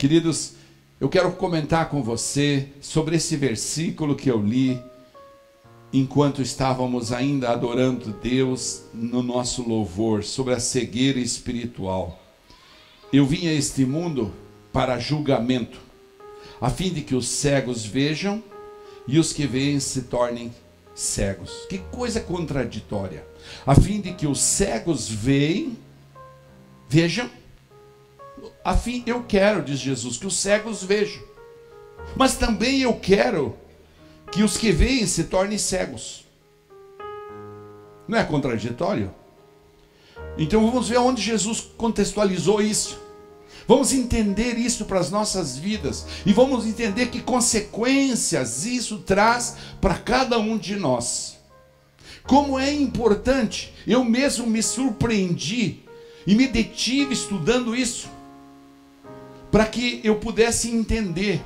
Queridos, eu quero comentar com você sobre esse versículo que eu li enquanto estávamos ainda adorando Deus no nosso louvor, sobre a cegueira espiritual. Eu vim a este mundo para julgamento, a fim de que os cegos vejam e os que veem se tornem cegos. Que coisa contraditória! A fim de que os cegos vejam, eu quero, diz Jesus, que os cegos vejam, mas também eu quero que os que veem se tornem cegos. Não é contraditório? Então vamos ver onde Jesus contextualizou isso. Vamos entender isso para as nossas vidas e vamos entender que consequências isso traz para cada um de nós. Como é importante, eu mesmo me surpreendi e me detive estudando isso, para que eu pudesse entender.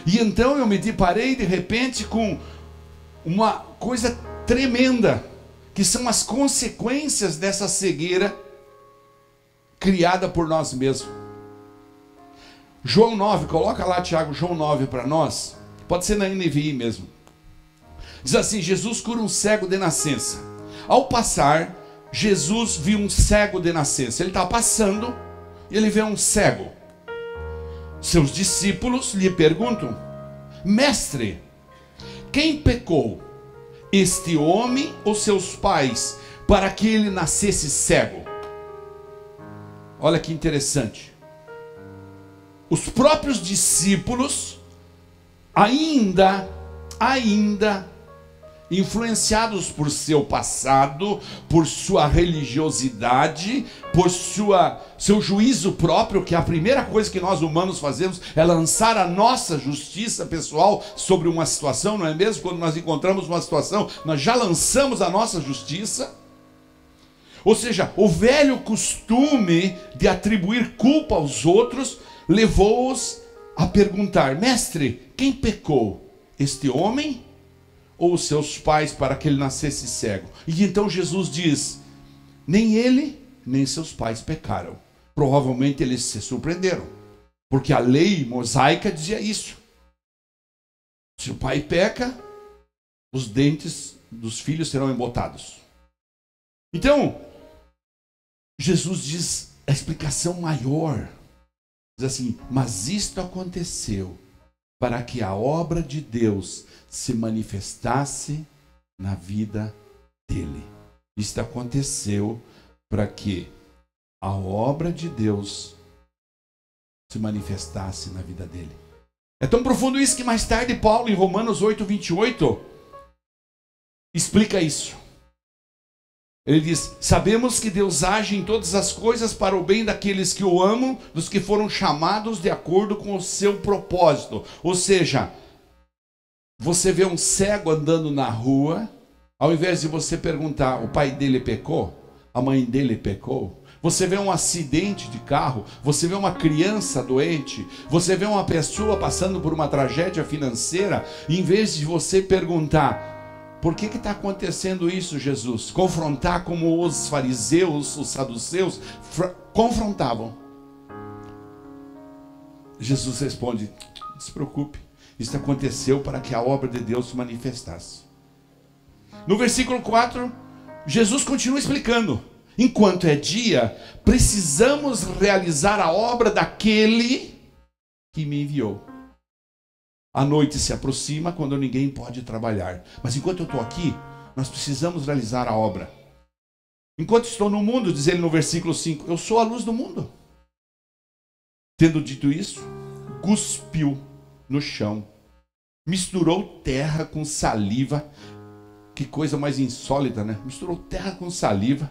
E então eu me deparei de repente com uma coisa tremenda, que são as consequências dessa cegueira criada por nós mesmos. João 9, coloca lá, Tiago, João 9 para nós. Pode ser na NVI mesmo. Diz assim: Jesus cura um cego de nascença. Ao passar, Jesus viu um cego de nascença. Ele está passando e ele vê um cego. Seus discípulos lhe perguntam: Mestre, quem pecou, este homem ou seus pais, para que ele nascesse cego? Olha que interessante. Os próprios discípulos, ainda influenciados por seu passado, por sua religiosidade, por seu juízo próprio, que a primeira coisa que nós humanos fazemos é lançar a nossa justiça pessoal sobre uma situação, não é mesmo? Quando nós encontramos uma situação, nós já lançamos a nossa justiça. Ou seja, o velho costume de atribuir culpa aos outros levou-os a perguntar: Mestre, quem pecou? Este homem ou os seus pais, para que ele nascesse cego? E então Jesus diz: nem ele, nem seus pais pecaram. Provavelmente eles se surpreenderam, porque a lei mosaica dizia isso. Se o pai peca, os dentes dos filhos serão embotados. Então, Jesus diz a explicação maior. Diz assim: mas isto aconteceu para que a obra de Deus se manifestasse na vida dele. Isto aconteceu para que a obra de Deus se manifestasse na vida dele. É tão profundo isso que mais tarde Paulo, em Romanos 8:28, explica isso. Ele diz: sabemos que Deus age em todas as coisas para o bem daqueles que o amam, dos que foram chamados de acordo com o seu propósito. Ou seja, você vê um cego andando na rua, ao invés de você perguntar: o pai dele pecou? A mãe dele pecou? Você vê um acidente de carro, você vê uma criança doente, você vê uma pessoa passando por uma tragédia financeira, e em vez de você perguntar: por que está acontecendo isso, Jesus? Confrontar como os fariseus, os saduceus, confrontavam. Jesus responde: não se preocupe, isso aconteceu para que a obra de Deus se manifestasse. No versículo 4, Jesus continua explicando: enquanto é dia, precisamos realizar a obra daquele que me enviou. A noite se aproxima quando ninguém pode trabalhar. Mas enquanto eu estou aqui, nós precisamos realizar a obra. Enquanto estou no mundo, diz ele no versículo 5, eu sou a luz do mundo. Tendo dito isso, cuspiu no chão, misturou terra com saliva. Que coisa mais insólita, né? Misturou terra com saliva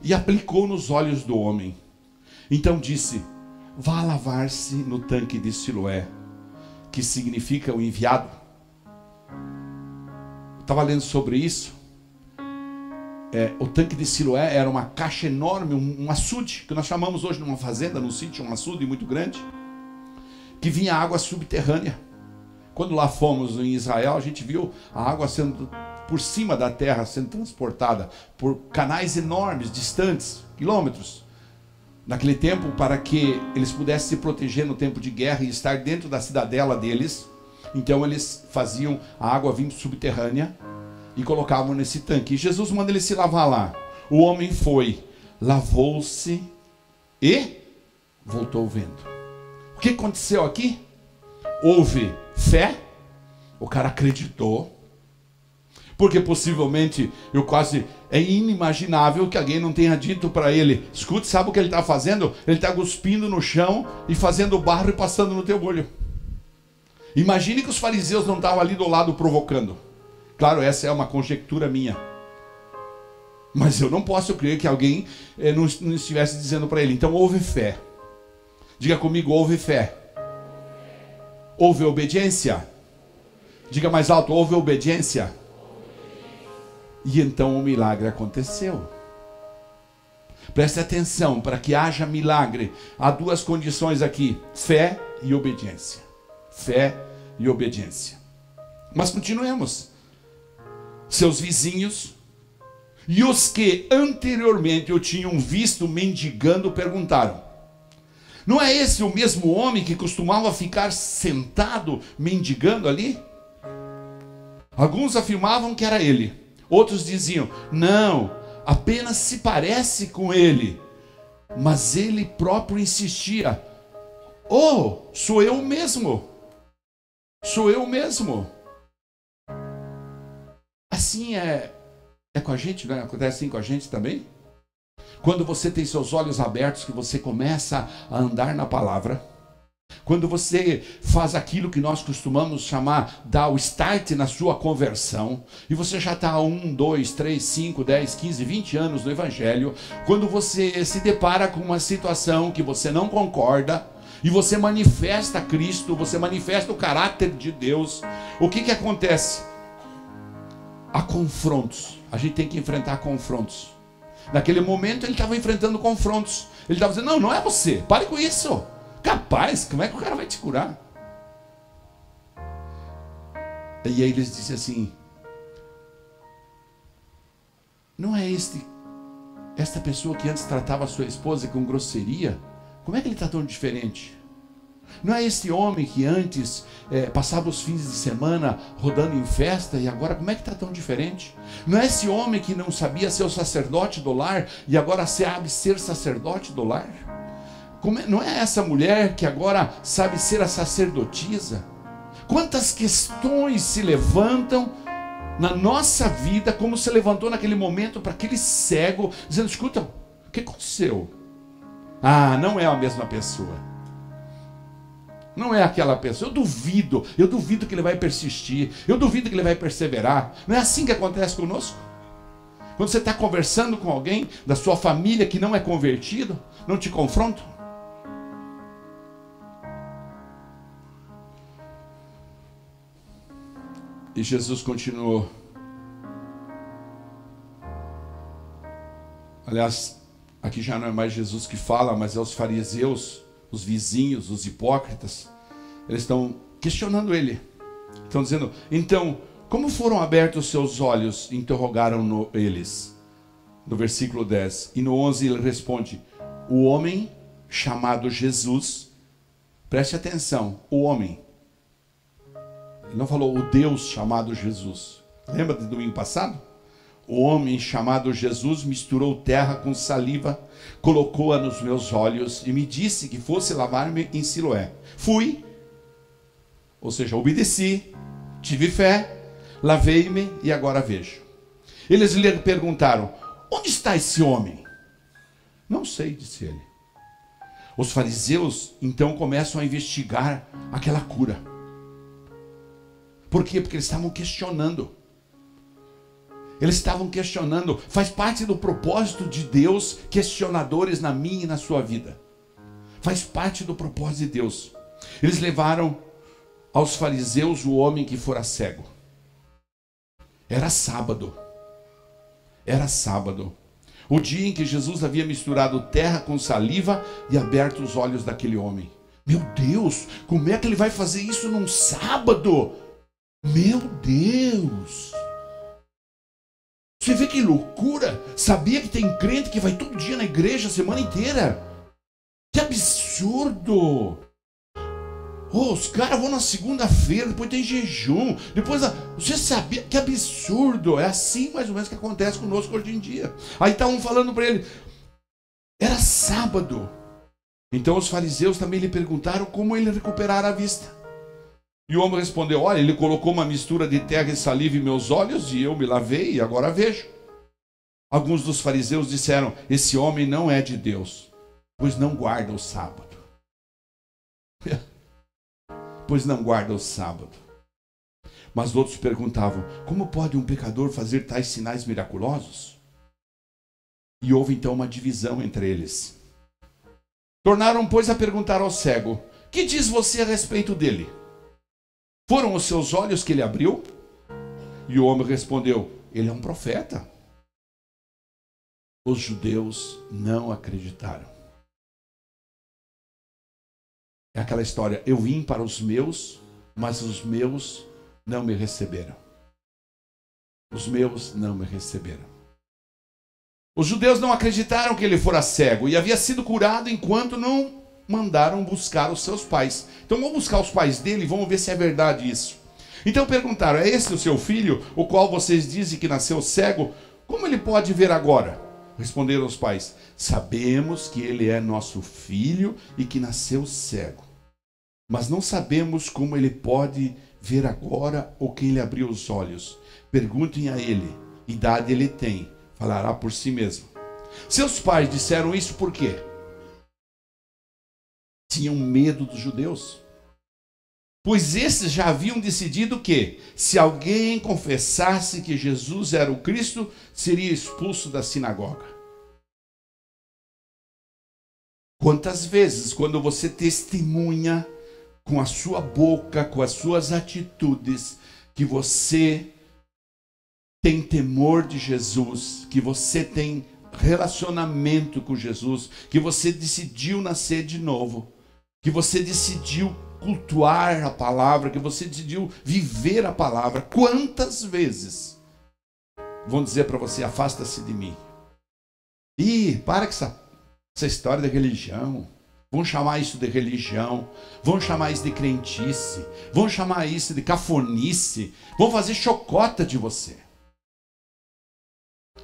e aplicou nos olhos do homem. Então disse: vá lavar-se no tanque de Siloé, que significa o enviado. Eu estava lendo sobre isso. O tanque de Siloé era uma caixa enorme, um açude, que nós chamamos hoje numa fazenda, num sítio, um açude muito grande, que vinha água subterrânea. Quando lá fomos em Israel, a gente viu a água sendo por cima da terra, sendo transportada por canais enormes, distantes, quilômetros. Naquele tempo, para que eles pudessem se proteger no tempo de guerra e estar dentro da cidadela deles, então eles faziam a água vindo subterrânea e colocavam nesse tanque. E Jesus manda ele se lavar lá. O homem foi, lavou-se e voltou vendo. O que aconteceu aqui? Houve fé, o cara acreditou, porque possivelmente é inimaginável que alguém não tenha dito para ele: escute, sabe o que ele está fazendo? Ele está cuspindo no chão e fazendo barro e passando no teu olho. Imagine que os fariseus não estavam ali do lado provocando. Claro, essa é uma conjectura minha, mas eu não posso crer que alguém não estivesse dizendo para ele. Então houve fé. Diga comigo: houve fé. Houve obediência. Diga mais alto: houve obediência. E então o milagre aconteceu. Preste atenção, para que haja milagre, há duas condições aqui: fé e obediência. Fé e obediência. Mas continuemos. Seus vizinhos e os que anteriormente o tinham visto mendigando perguntaram: não é esse o mesmo homem que costumava ficar sentado mendigando ali? Alguns afirmavam que era ele. Outros diziam: não, apenas se parece com ele. Mas ele próprio insistia: oh, sou eu mesmo. Sou eu mesmo. Assim é com a gente, não é? Acontece assim com a gente também? Quando você tem seus olhos abertos, que você começa a andar na palavra, quando você faz aquilo que nós costumamos chamar, dar o start na sua conversão, e você já está há 1, 2, 3, 5, 10, 15, 20 anos no Evangelho, quando você se depara com uma situação que você não concorda, e você manifesta Cristo, você manifesta o caráter de Deus, o que acontece? Há confrontos. A gente tem que enfrentar confrontos. Naquele momento ele estava enfrentando confrontos. Ele estava dizendo: não é você, pare com isso. Capaz, como é que o cara vai te curar? E aí eles dizem assim: não é esta pessoa que antes tratava a sua esposa com grosseria? Como é que ele está tão diferente? Não é esse homem que antes passava os fins de semana rodando em festa, e agora como é que está tão diferente? Não é esse homem que não sabia ser o sacerdote do lar e agora sabe ser sacerdote do lar? Não é essa mulher que agora sabe ser a sacerdotisa? Quantas questões se levantam na nossa vida, como se levantou naquele momento para aquele cego, dizendo: escuta, o que aconteceu? Ah, não é a mesma pessoa. Não é aquela pessoa. Eu duvido que ele vai persistir, eu duvido que ele vai perseverar. Não é assim que acontece conosco? Quando você está conversando com alguém da sua família que não é convertido, não te confrontam? E Jesus continuou. Aliás, aqui já não é mais Jesus que fala, mas é os fariseus, os vizinhos, os hipócritas. Eles estão questionando ele. Estão dizendo: então, como foram abertos os seus olhos? Interrogaram eles. No versículo 10. E no 11 ele responde: o homem chamado Jesus. Preste atenção, o homem. Ele não falou o Deus chamado Jesus. Lembra do domingo passado? O homem chamado Jesus misturou terra com saliva, colocou-a nos meus olhos e me disse que fosse lavar-me em Siloé. Fui, ou seja, obedeci, tive fé, lavei-me e agora vejo. Eles lhe perguntaram: onde está esse homem? Não sei, disse ele. Os fariseus então começam a investigar aquela cura. Por quê? Porque eles estavam questionando. Eles estavam questionando. Faz parte do propósito de Deus questionadores na minha e na sua vida. Faz parte do propósito de Deus. Eles levaram aos fariseus o homem que fora cego. Era sábado. Era sábado. O dia em que Jesus havia misturado terra com saliva e aberto os olhos daquele homem. Meu Deus, como é que ele vai fazer isso num sábado? Meu Deus! Você vê que loucura? Sabia que tem crente que vai todo dia na igreja a semana inteira? absurdo! Oh, os caras vão na segunda-feira, depois tem jejum, depois... Você sabia? Que absurdo! É assim mais ou menos que acontece conosco hoje em dia. Aí tá um falando para ele, era sábado. Então os fariseus também lhe perguntaram como ele recuperara a vista. E o homem respondeu, olha, ele colocou uma mistura de terra e saliva em meus olhos e eu me lavei e agora vejo. Alguns dos fariseus disseram, esse homem não é de Deus, pois não guarda o sábado. Pois não guarda o sábado. Mas outros perguntavam, como pode um pecador fazer tais sinais miraculosos? E houve então uma divisão entre eles. Tornaram, pois, a perguntar ao cego, que diz você a respeito dele? Foram os seus olhos que ele abriu? E o homem respondeu, ele é um profeta. Os judeus não acreditaram. É aquela história, eu vim para os meus, mas os meus não me receberam. Os meus não me receberam. Os judeus não acreditaram que ele fora cego e havia sido curado enquanto não mandaram buscar os seus pais. Então vamos buscar os pais dele e vamos ver se é verdade isso. Então perguntaram, é esse o seu filho, o qual vocês dizem que nasceu cego? Como ele pode ver agora? Responderam os pais, sabemos que ele é nosso filho e que nasceu cego. Mas não sabemos como ele pode ver agora ou quem lhe abriu os olhos. Perguntem a ele, idade ele tem, falará por si mesmo. Seus pais disseram isso por quê? Tinham medo dos judeus. Pois esses já haviam decidido que, se alguém confessasse que Jesus era o Cristo, seria expulso da sinagoga. Quantas vezes, quando você testemunha com a sua boca, com as suas atitudes, que você tem temor de Jesus, que você tem relacionamento com Jesus, que você decidiu nascer de novo, que você decidiu cultuar a palavra, que você decidiu viver a palavra, quantas vezes vão dizer para você, afasta-se de mim. Ih, para com essa história da religião. Vão chamar isso de religião, vão chamar isso de crentice, vão chamar isso de cafonice, vão fazer chocota de você.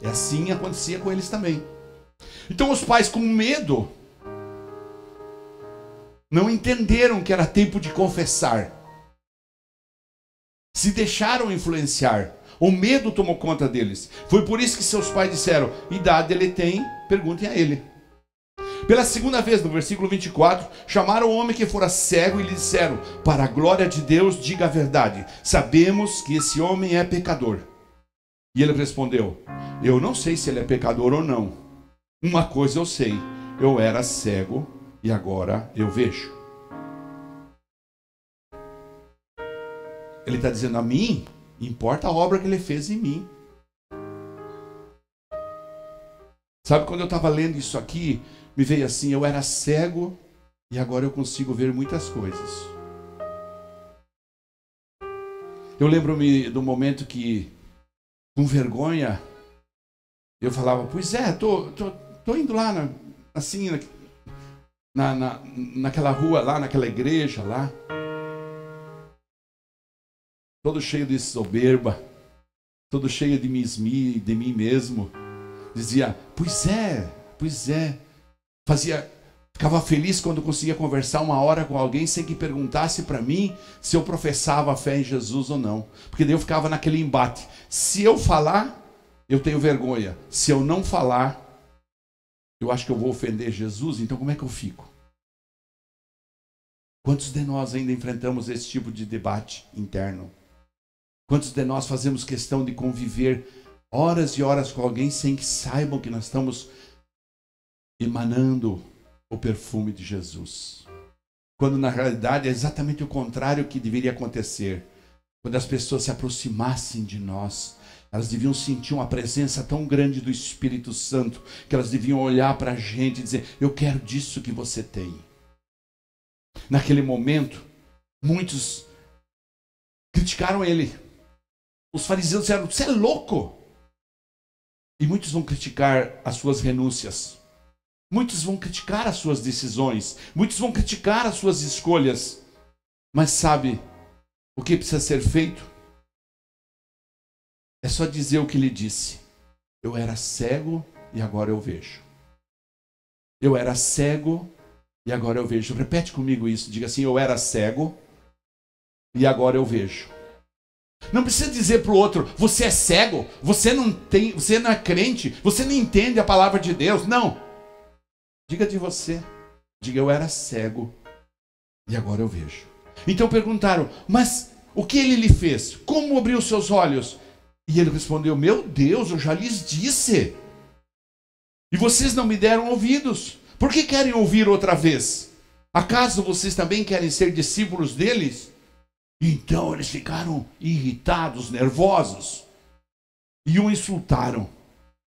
E assim acontecia com eles também. Então os pais, com medo, não entenderam que era tempo de confessar. Se deixaram influenciar. O medo tomou conta deles. Foi por isso que seus pais disseram, idade ele tem, perguntem a ele. Pela segunda vez, no versículo 24, chamaram o homem que fora cego e lhe disseram, para a glória de Deus, diga a verdade. Sabemos que esse homem é pecador. E ele respondeu, eu não sei se ele é pecador ou não. Uma coisa eu sei, eu era cego e agora eu vejo. Ele está dizendo a mim, importa a obra que ele fez em mim. Sabe, quando eu estava lendo isso aqui, me veio assim, eu era cego e agora eu consigo ver muitas coisas. Eu lembro-me do momento que, com vergonha, eu falava, pois é, tô indo lá, assim, naquela rua lá, naquela igreja lá, todo cheio de soberba, todo cheio de mim mesmo. Dizia, pois é. Ficava feliz quando conseguia conversar uma hora com alguém sem que perguntasse para mim se eu professava a fé em Jesus ou não. Porque daí eu ficava naquele embate. Se eu falar, eu tenho vergonha. Se eu não falar, eu acho que eu vou ofender Jesus. Então como é que eu fico? Quantos de nós ainda enfrentamos esse tipo de debate interno? Quantos de nós fazemos questão de conviver horas e horas com alguém sem que saibam que nós estamos emanando o perfume de Jesus? Quando na realidade é exatamente o contrário que deveria acontecer. Quando as pessoas se aproximassem de nós, elas deviam sentir uma presença tão grande do Espírito Santo, que elas deviam olhar para a gente e dizer, eu quero disso que você tem. Naquele momento, muitos criticaram ele. Os fariseus disseram, você é louco. E muitos vão criticar as suas renúncias. Muitos vão criticar as suas decisões, muitos vão criticar as suas escolhas, mas sabe o que precisa ser feito? É só dizer o que ele disse: eu era cego e agora eu vejo. Eu era cego e agora eu vejo. Repete comigo isso, diga assim: eu era cego e agora eu vejo. Não precisa dizer para o outro: você é cego, você não é crente, você não entende a palavra de Deus. Não. Diga de você. Diga: eu era cego e agora eu vejo. Então perguntaram: mas o que ele lhe fez? Como abriu seus olhos? E ele respondeu: meu Deus, eu já lhes disse. E vocês não me deram ouvidos. Por que querem ouvir outra vez? Acaso vocês também querem ser discípulos deles? Então eles ficaram irritados, nervosos. E o insultaram.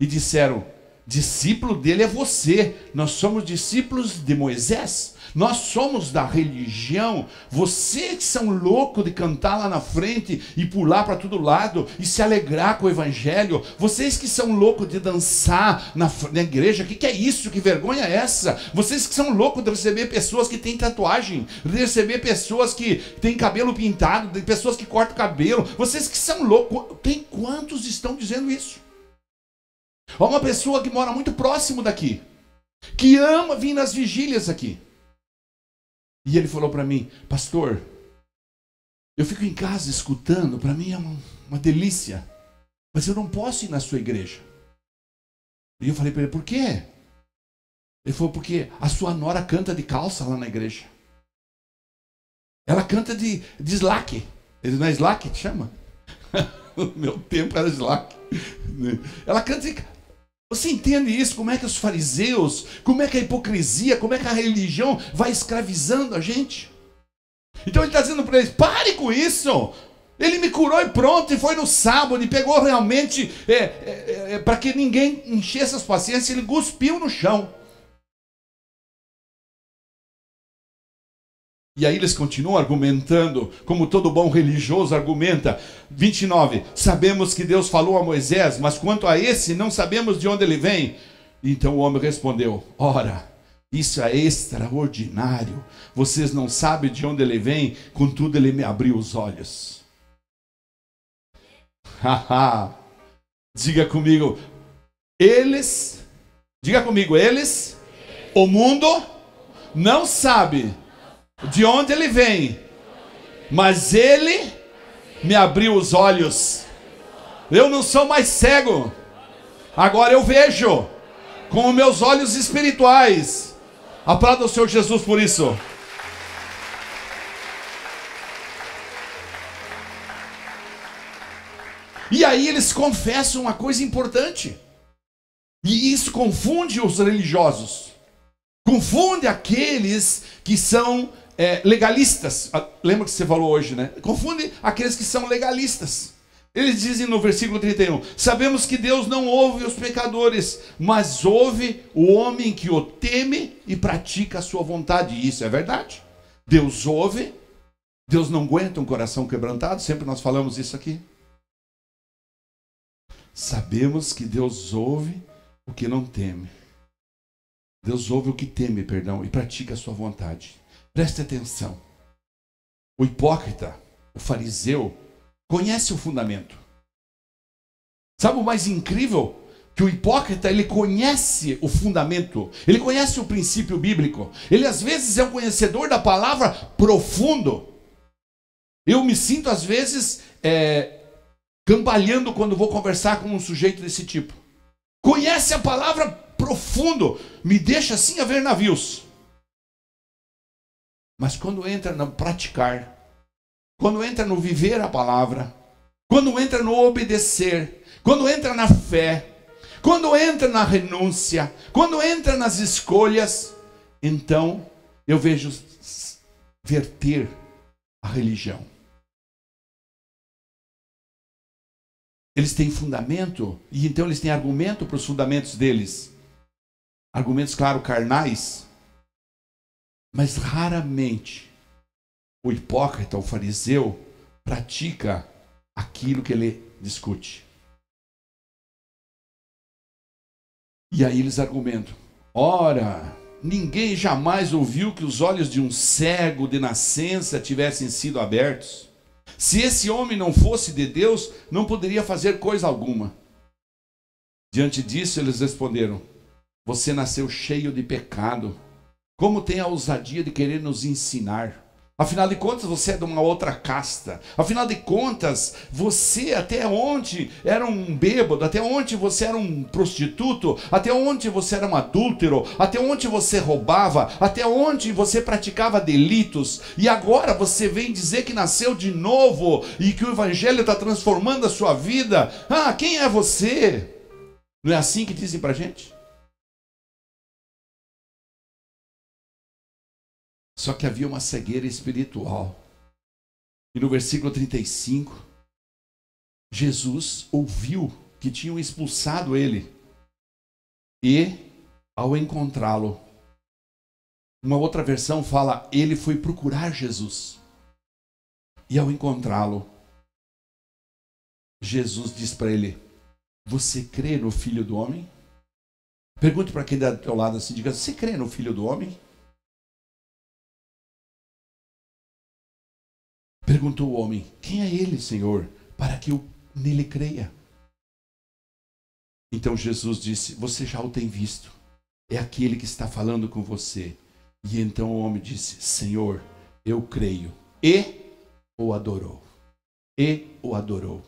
E disseram: discípulo dele é você. Nós somos discípulos de Moisés. Nós somos da religião. Vocês que são loucos de cantar lá na frente e pular para todo lado e se alegrar com o evangelho. Vocês que são loucos de dançar na igreja. Que é isso? Que vergonha é essa? Vocês que são loucos de receber pessoas que têm tatuagem, de receber pessoas que têm cabelo pintado, de pessoas que cortam cabelo. Vocês que são loucos. Tem quantos estão dizendo isso? Há uma pessoa que mora muito próximo daqui, que ama vir nas vigílias aqui. E ele falou para mim: pastor, eu fico em casa escutando, para mim é uma delícia, mas eu não posso ir na sua igreja. E eu falei para ele: por quê? Ele falou: porque a sua nora canta de calça lá na igreja. Ela canta de slack. Não é slack que chama? No meu tempo era slack. Ela canta de... Você entende isso? Como é que os fariseus, como é que a hipocrisia, como é que a religião vai escravizando a gente? Então ele está dizendo para eles: pare com isso. Ele me curou e pronto, e foi no sábado, e pegou realmente, para que ninguém enchesse as paciências, ele cuspiu no chão. E aí eles continuam argumentando, como todo bom religioso argumenta. 29, sabemos que Deus falou a Moisés, mas quanto a esse, não sabemos de onde ele vem. Então o homem respondeu: ora, isso é extraordinário. Vocês não sabem de onde ele vem, contudo ele me abriu os olhos. Diga comigo, eles, o mundo não sabe de onde ele vem, mas ele me abriu os olhos. Eu não sou mais cego, agora eu vejo com os meus olhos espirituais. Aplauda o Senhor Jesus por isso. E aí eles confessam uma coisa importante, e isso confunde os religiosos, confunde aqueles que são legalistas. Lembra que você falou hoje, né? Confunde aqueles que são legalistas. Eles dizem no versículo 31, sabemos que Deus não ouve os pecadores, mas ouve o homem que o teme e pratica a sua vontade. E isso é verdade. Deus ouve. Deus não aguenta um coração quebrantado. Sempre nós falamos isso aqui. Sabemos que Deus ouve o que não teme. Deus ouve o que teme, perdão, e pratica a sua vontade. Preste atenção. O hipócrita, o fariseu, conhece o fundamento. Sabe o mais incrível? Que o hipócrita, ele conhece o fundamento. Ele conhece o princípio bíblico. Ele às vezes é um conhecedor da palavra profundo. Eu me sinto às vezes cambaleando quando vou conversar com um sujeito desse tipo. Conhece a palavra profundo, me deixa assim a ver navios. Mas quando entra no praticar, quando entra no viver a palavra, quando entra no obedecer, quando entra na fé, quando entra na renúncia, quando entra nas escolhas, então eu vejo verter a religião. Eles têm fundamento, e então eles têm argumento para os fundamentos deles. Argumentos, claro, carnais. Mas raramente o hipócrita, o fariseu, pratica aquilo que ele discute. E aí eles argumentam. Ora, ninguém jamais ouviu que os olhos de um cego de nascença tivessem sido abertos. Se esse homem não fosse de Deus, não poderia fazer coisa alguma. Diante disso, eles responderam: você nasceu cheio de pecado. Como tem a ousadia de querer nos ensinar? Afinal de contas, você é de uma outra casta. Afinal de contas, você até onde era um bêbado, até onde você era um prostituto, até onde você era um adúltero, até onde você roubava, até onde você praticava delitos. E agora você vem dizer que nasceu de novo e que o evangelho está transformando a sua vida. Ah, quem é você? Não é assim que dizem pra gente? Só que havia uma cegueira espiritual. E no versículo 35, Jesus ouviu que tinham expulsado ele. E, ao encontrá-lo, uma outra versão fala, ele foi procurar Jesus. E ao encontrá-lo, Jesus diz para ele: você crê no Filho do Homem? Pergunte para quem está do teu lado assim, diga: você crê no Filho do Homem? Perguntou o homem: quem é ele, Senhor, para que eu nele creia? Então Jesus disse: você já o tem visto, é aquele que está falando com você. E então o homem disse: Senhor, eu creio. E o adorou. E o adorou.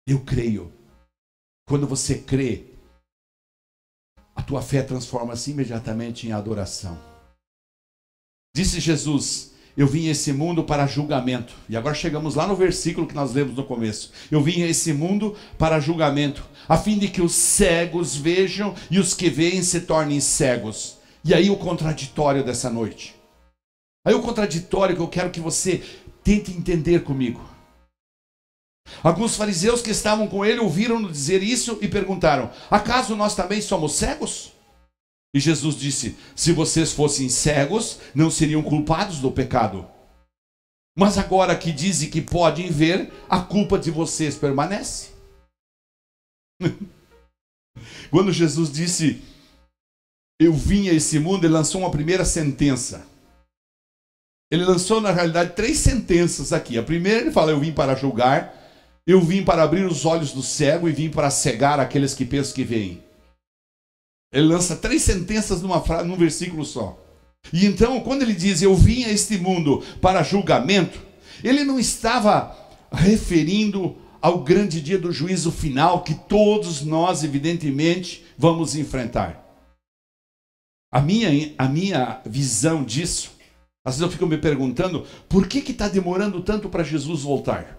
Eu creio. Quando você crê, a tua fé transforma-se imediatamente em adoração. Disse Jesus: eu vim a esse mundo para julgamento. E agora chegamos lá no versículo que nós lemos no começo. Eu vim a esse mundo para julgamento, a fim de que os cegos vejam e os que veem se tornem cegos. E aí o contraditório dessa noite. Aí o contraditório que eu quero que você tente entender comigo. Alguns fariseus que estavam com ele ouviram-no dizer isso e perguntaram: acaso nós também somos cegos? E Jesus disse: se vocês fossem cegos, não seriam culpados do pecado. Mas agora que dizem que podem ver, a culpa de vocês permanece. Quando Jesus disse: eu vim a esse mundo, ele lançou uma primeira sentença. Ele lançou, na realidade, 3 sentenças aqui. A primeira, ele fala: eu vim para julgar, eu vim para abrir os olhos do cego e vim para cegar aqueles que pensam que veem. Ele lança 3 sentenças num versículo só. E então, quando ele diz: eu vim a este mundo para julgamento, ele não estava referindo ao grande dia do juízo final que todos nós, evidentemente, vamos enfrentar. A minha visão disso, às vezes eu fico me perguntando, por que está demorando tanto para Jesus voltar?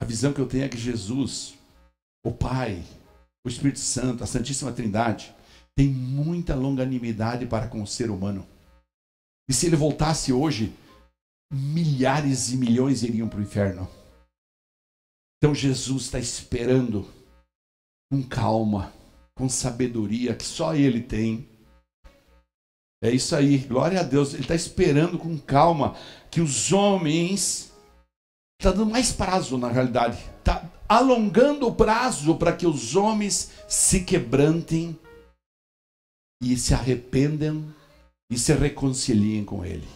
A visão que eu tenho é que Jesus, o Pai, o Espírito Santo, a Santíssima Trindade, tem muita longanimidade para com o ser humano. E se ele voltasse hoje, milhares e milhões iriam para o inferno. Então Jesus está esperando com calma, com sabedoria, que só ele tem. É isso aí, glória a Deus. Ele está esperando com calma que os homens... Está dando mais prazo, na realidade. Está alongando o prazo para que os homens se quebrantem e se arrependam e se reconciliem com ele.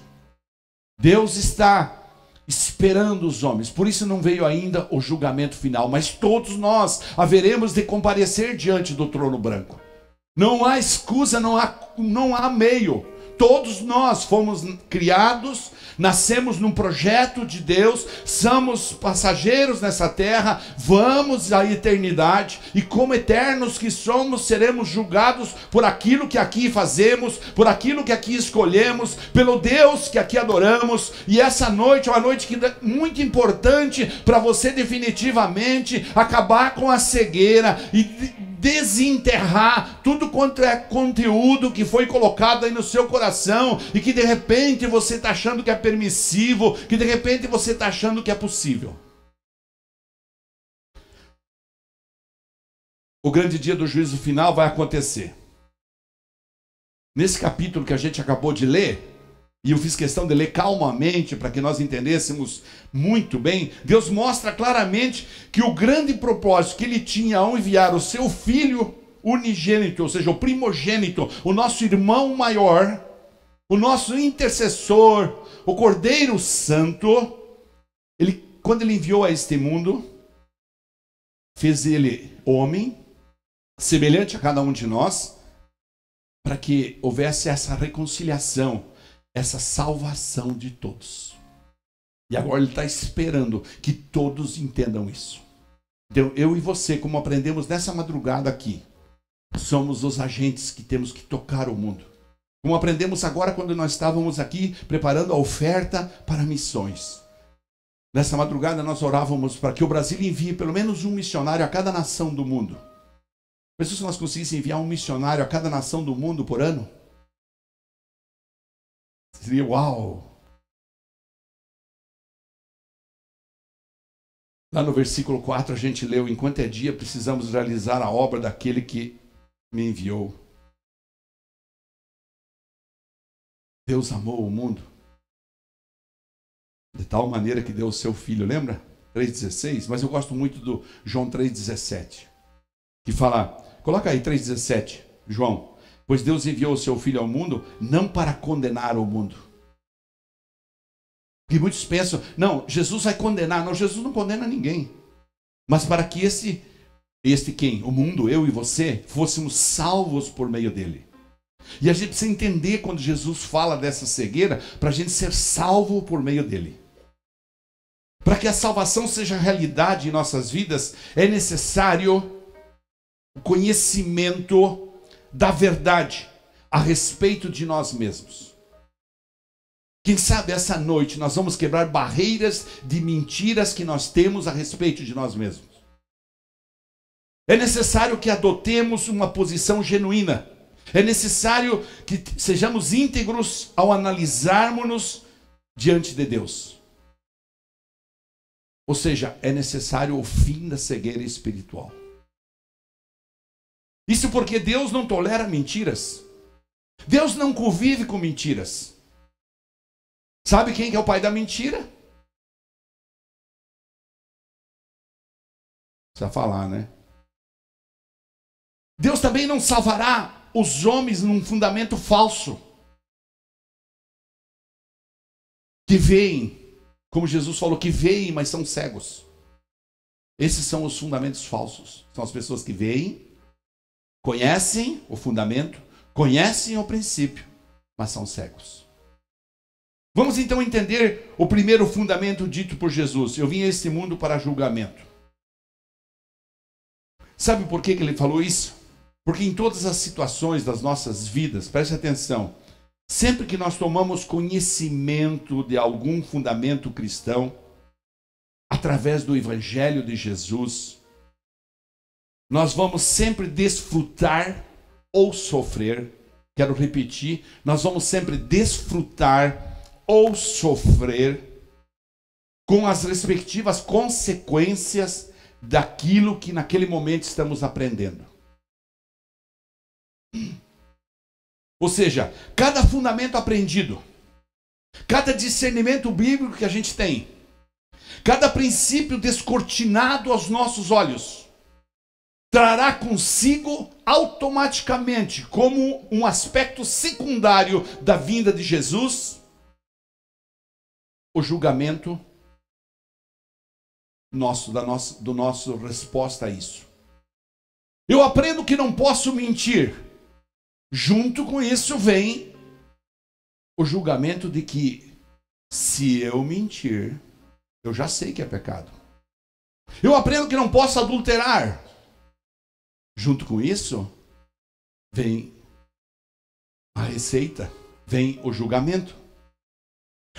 Deus está esperando os homens. Por isso não veio ainda o julgamento final. Mas todos nós haveremos de comparecer diante do trono branco. Não há escusa, não há meio. Todos nós fomos criados, nascemos num projeto de Deus, somos passageiros nessa terra, vamos à eternidade, e como eternos que somos, seremos julgados por aquilo que aqui fazemos, por aquilo que aqui escolhemos, pelo Deus que aqui adoramos. E essa noite é uma noite que é muito importante para você definitivamente acabar com a cegueira e desenterrar tudo quanto é conteúdo que foi colocado aí no seu coração e que de repente você está achando que é permissivo, que de repente você está achando que é possível. O grande dia do juízo final vai acontecer. Nesse capítulo que a gente acabou de ler, e eu fiz questão de ler calmamente para que nós entendêssemos muito bem, Deus mostra claramente que o grande propósito que ele tinha ao enviar o seu filho unigênito, ou seja, o primogênito, o nosso irmão maior, o nosso intercessor, o Cordeiro Santo, quando ele enviou a este mundo, fez ele homem, semelhante a cada um de nós, para que houvesse essa reconciliação, essa salvação de todos. E agora ele está esperando que todos entendam isso. Então, eu e você, como aprendemos nessa madrugada aqui, somos os agentes que temos que tocar o mundo. Como aprendemos agora quando nós estávamos aqui preparando a oferta para missões. Nessa madrugada nós orávamos para que o Brasil envie pelo menos um missionário a cada nação do mundo. Pensou se nós conseguíssemos enviar um missionário a cada nação do mundo por ano? Seria uau! Lá no versículo 4 a gente leu: enquanto é dia, precisamos realizar a obra daquele que me enviou. Deus amou o mundo de tal maneira que deu o seu filho, lembra? 3,16, mas eu gosto muito do João 3,17, que fala, coloca aí 3,17, João, pois Deus enviou o seu filho ao mundo, não para condenar o mundo. Porque muitos pensam, não, Jesus vai condenar. Não, Jesus não condena ninguém, mas para que este quem? O mundo, eu e você, fôssemos salvos por meio dele. E a gente precisa entender quando Jesus fala dessa cegueira, para a gente ser salvo por meio dele. Para que a salvação seja realidade em nossas vidas, é necessário o conhecimento da verdade a respeito de nós mesmos. Quem sabe essa noite nós vamos quebrar barreiras de mentiras que nós temos a respeito de nós mesmos. É necessário que adotemos uma posição genuína. É necessário que sejamos íntegros ao analisarmos-nos diante de Deus. Ou seja, é necessário o fim da cegueira espiritual. Isso porque Deus não tolera mentiras. Deus não convive com mentiras. Sabe quem que é o pai da mentira? Precisa falar, né? Deus também não salvará os homens num fundamento falso. Que veem, como Jesus falou, que veem, mas são cegos. Esses são os fundamentos falsos. São as pessoas que veem, conhecem o fundamento, conhecem o princípio, mas são cegos. Vamos então entender o primeiro fundamento dito por Jesus. Eu vim a este mundo para julgamento. Sabe por que ele falou isso? Porque em todas as situações das nossas vidas, preste atenção, sempre que nós tomamos conhecimento de algum fundamento cristão, através do Evangelho de Jesus, nós vamos sempre desfrutar ou sofrer. Quero repetir, nós vamos sempre desfrutar ou sofrer com as respectivas consequências daquilo que naquele momento estamos aprendendo. Ou seja, cada fundamento aprendido, cada discernimento bíblico que a gente tem, cada princípio descortinado aos nossos olhos, trará consigo automaticamente, como um aspecto secundário da vinda de Jesus, o julgamento do nosso resposta a isso. Eu aprendo que não posso mentir. Junto com isso vem o julgamento de que se eu mentir, eu já sei que é pecado. Eu aprendo que não posso adulterar. Junto com isso vem a receita, vem o julgamento.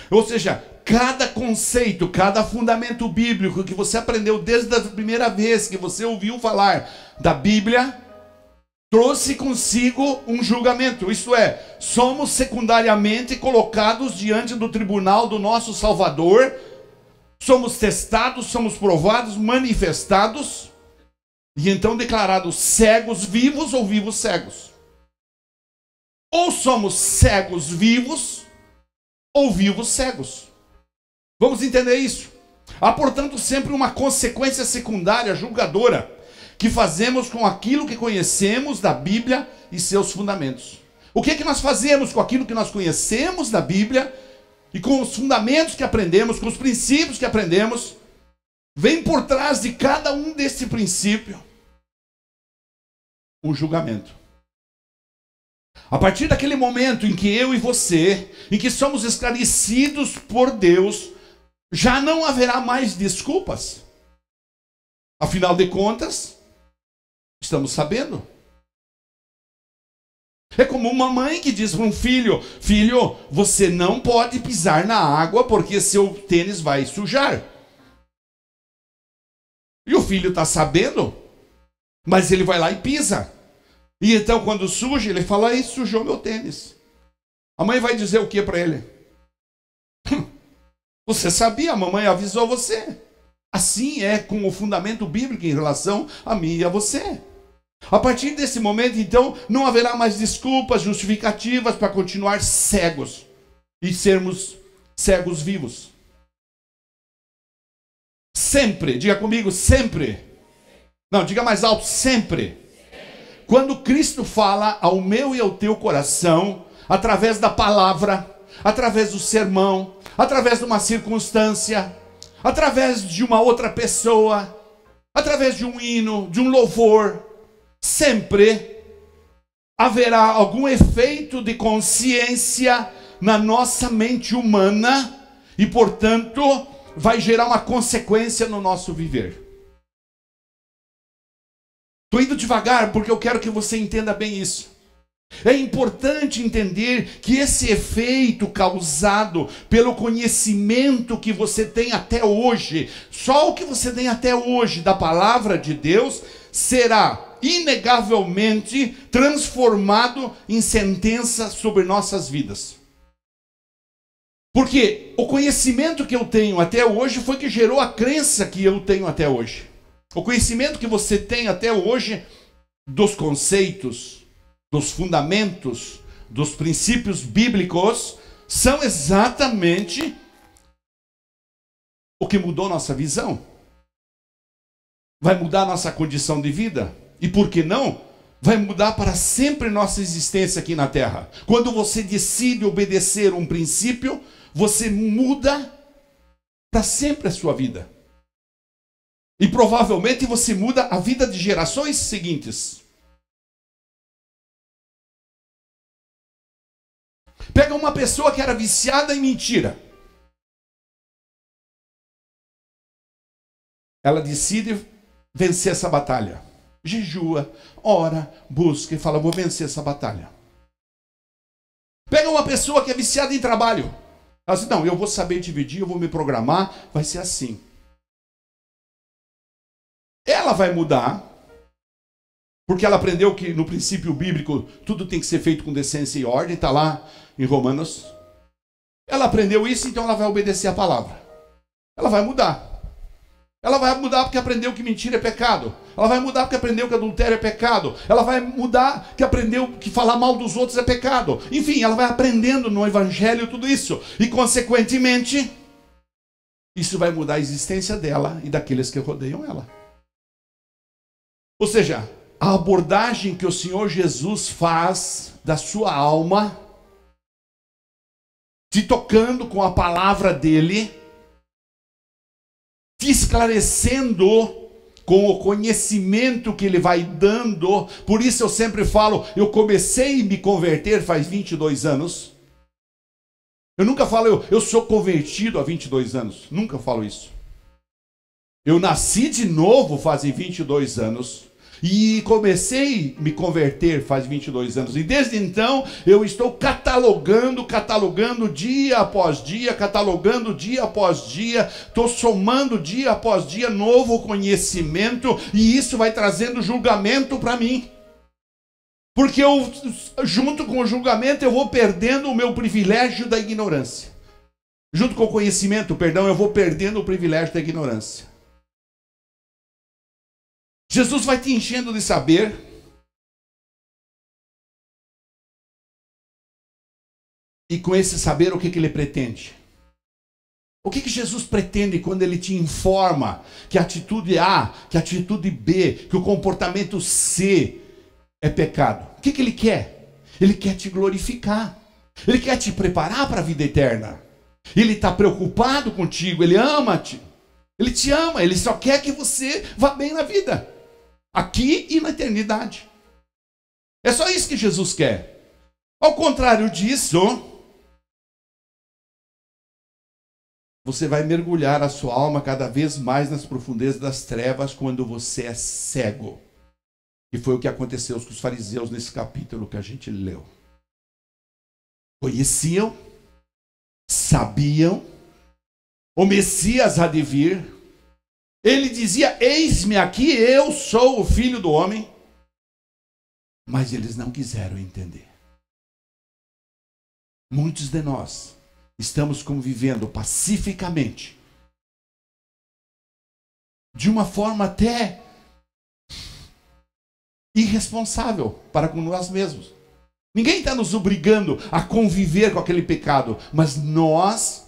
Ou seja, cada conceito, cada fundamento bíblico que você aprendeu desde a primeira vez que você ouviu falar da Bíblia, trouxe consigo um julgamento. Isto é, somos secundariamente colocados diante do tribunal do nosso Salvador, somos testados, somos provados, manifestados, e então declarados cegos vivos ou vivos cegos. Ou somos cegos vivos, ou vivos cegos. Vamos entender isso? Há, portanto, sempre uma consequência secundária, julgadora, que fazemos com aquilo que conhecemos da Bíblia e seus fundamentos. O que é que nós fazemos com aquilo que nós conhecemos da Bíblia e com os fundamentos que aprendemos, com os princípios que aprendemos? Vem por trás de cada um desse princípio um julgamento. A partir daquele momento em que eu e você, em que somos esclarecidos por Deus, já não haverá mais desculpas. Afinal de contas, estamos sabendo. É como uma mãe que diz para um filho: filho, você não pode pisar na água porque seu tênis vai sujar. E o filho está sabendo, mas ele vai lá e pisa. E então quando suja, ele fala: aí sujou meu tênis. A mãe vai dizer o que para ele? Você sabia, a mamãe avisou você. Assim é com o fundamento bíblico em relação a mim e a você. A partir desse momento, então, não haverá mais desculpas, justificativas para continuar cegos e sermos cegos vivos. Sempre, diga comigo, sempre. Não, diga mais alto, sempre. Quando Cristo fala ao meu e ao teu coração, através da palavra, através do sermão, através de uma circunstância, através de uma outra pessoa, através de um hino, de um louvor, sempre haverá algum efeito de consciência na nossa mente humana e, portanto, vai gerar uma consequência no nosso viver. Estou indo devagar porque eu quero que você entenda bem isso. É importante entender que esse efeito causado pelo conhecimento que você tem até hoje, só o que você tem até hoje da palavra de Deus, será inegavelmente transformado em sentença sobre nossas vidas. Porque o conhecimento que eu tenho até hoje foi que gerou a crença que eu tenho até hoje. O conhecimento que você tem até hoje dos conceitos, dos fundamentos, dos princípios bíblicos, são exatamente o que mudou nossa visão. Vai mudar nossa condição de vida. E por que não? Vai mudar para sempre nossa existência aqui na Terra. Quando você decide obedecer um princípio, você muda para sempre a sua vida. E provavelmente você muda a vida de gerações seguintes. Pega uma pessoa que era viciada em mentira. Ela decide vencer essa batalha. Jejua, ora, busca e fala: vou vencer essa batalha. Pega uma pessoa que é viciada em trabalho. Ela diz: não, eu vou saber dividir, eu vou me programar, vai ser assim. Ela vai mudar, porque ela aprendeu que no princípio bíblico tudo tem que ser feito com decência e ordem, está lá em Romanos. Ela aprendeu isso, então ela vai obedecer a palavra. Ela vai mudar. Ela vai mudar porque aprendeu que mentira é pecado. Ela vai mudar porque aprendeu que adultério é pecado. Ela vai mudar porque aprendeu que falar mal dos outros é pecado. Enfim, ela vai aprendendo no evangelho tudo isso. E consequentemente, isso vai mudar a existência dela e daqueles que rodeiam ela. Ou seja, a abordagem que o Senhor Jesus faz da sua alma, te tocando com a palavra dele, te esclarecendo com o conhecimento que ele vai dando. Por isso eu sempre falo, eu comecei a me converter faz 22 anos. Eu nunca falo, eu sou convertido há 22 anos. Nunca falo isso. Eu nasci de novo fazem 22 anos. E comecei a me converter faz 22 anos. E desde então eu estou catalogando dia após dia, catalogando dia após dia. Estou somando dia após dia novo conhecimento. E isso vai trazendo julgamento para mim. Porque eu, junto com o julgamento, eu vou perdendo o meu privilégio da ignorância. Junto com o conhecimento, perdão, eu vou perdendo o privilégio da ignorância. Jesus vai te enchendo de saber. E com esse saber, o que ele pretende? O que Jesus pretende quando ele te informa que a atitude A, que a atitude B, que o comportamento C é pecado? O que ele quer? Ele quer te glorificar. Ele quer te preparar para a vida eterna. Ele está preocupado contigo, ele ama-te. Ele te ama, ele só quer que você vá bem na vida. Aqui e na eternidade. É só isso que Jesus quer. Ao contrário disso, você vai mergulhar a sua alma cada vez mais nas profundezas das trevas quando você é cego. E foi o que aconteceu com os fariseus nesse capítulo que a gente leu. Conheciam, sabiam, o Messias há de vir. Ele dizia: eis-me aqui, eu sou o Filho do Homem. Mas eles não quiseram entender. Muitos de nós estamos convivendo pacificamente, de uma forma até irresponsável para com nós mesmos. Ninguém está nos obrigando a conviver com aquele pecado, mas nós,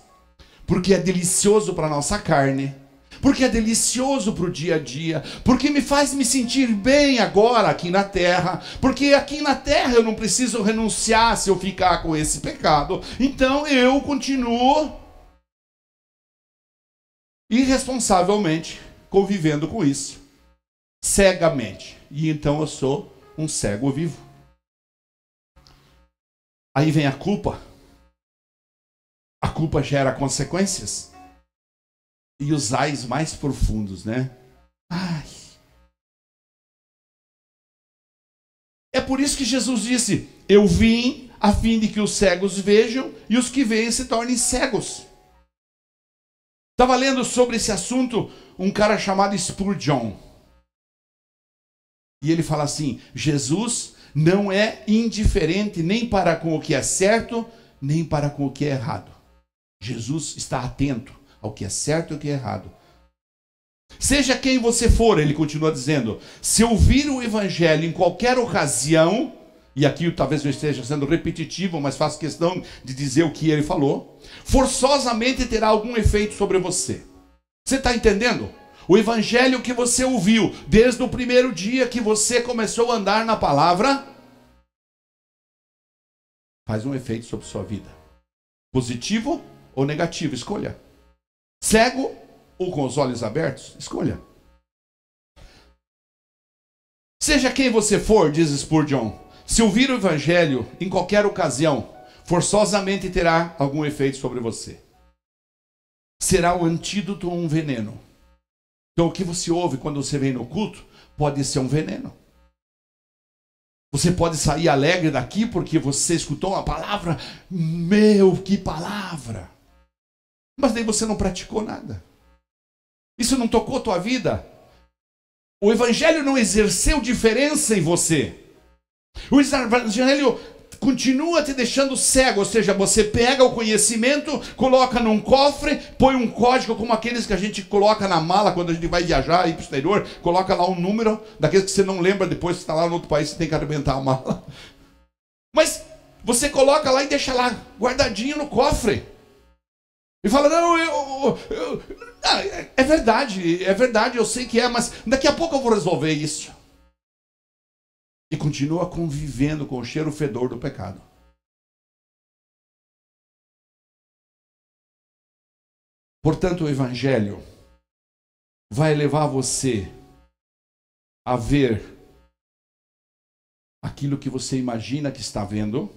porque é delicioso para a nossa carne, porque é delicioso para o dia a dia, porque me faz me sentir bem agora aqui na terra, porque aqui na terra eu não preciso renunciar se eu ficar com esse pecado, então eu continuo irresponsavelmente convivendo com isso, cegamente, e então eu sou um cego vivo. Aí vem a culpa. A culpa gera consequências. E os ais mais profundos, né? Ai. É por isso que Jesus disse: eu vim a fim de que os cegos vejam e os que veem se tornem cegos. Estava lendo sobre esse assunto um cara chamado Spurgeon. E ele fala assim: Jesus não é indiferente nem para com o que é certo, nem para com o que é errado. Jesus está atento ao que é certo e ao que é errado. Seja quem você for, ele continua dizendo, se ouvir o evangelho em qualquer ocasião, e aqui talvez eu esteja sendo repetitivo, mas faço questão de dizer o que ele falou, forçosamente terá algum efeito sobre você. Você está entendendo? O evangelho que você ouviu desde o primeiro dia que você começou a andar na palavra faz um efeito sobre sua vida. Positivo ou negativo, escolha. Cego ou com os olhos abertos, escolha. Seja quem você for, diz Spurgeon, se ouvir o evangelho em qualquer ocasião, forçosamente terá algum efeito sobre você. Será um antídoto ou um veneno. Então o que você ouve quando você vem no culto pode ser um veneno. Você pode sair alegre daqui porque você escutou uma palavra. Meu, que palavra! Mas daí você não praticou nada. Isso não tocou a tua vida. O evangelho não exerceu diferença em você. O evangelho continua te deixando cego, ou seja, você pega o conhecimento, coloca num cofre, põe um código como aqueles que a gente coloca na mala quando a gente vai viajar e ir para o exterior, coloca lá um número, daqueles que você não lembra depois que está lá no outro país, você tem que arrebentar a mala. Mas você coloca lá e deixa lá, guardadinho no cofre. E fala, não, é verdade, eu sei que é, mas daqui a pouco eu vou resolver isso. E continua convivendo com o cheiro fedor do pecado. Portanto, o evangelho vai levar você a ver aquilo que você imagina que está vendo,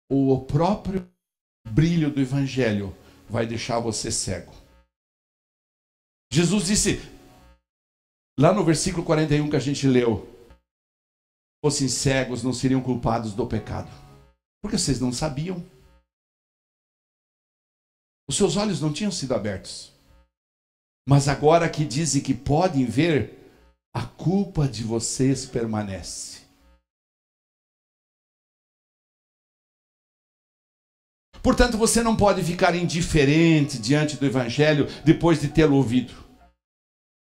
ou o próprio brilho do evangelho vai deixar você cego. Jesus disse, lá no versículo 41 que a gente leu, fossem cegos, não seriam culpados do pecado. Porque vocês não sabiam. Os seus olhos não tinham sido abertos. Mas agora que dizem que podem ver, a culpa de vocês permanece. Portanto, você não pode ficar indiferente diante do evangelho depois de tê-lo ouvido.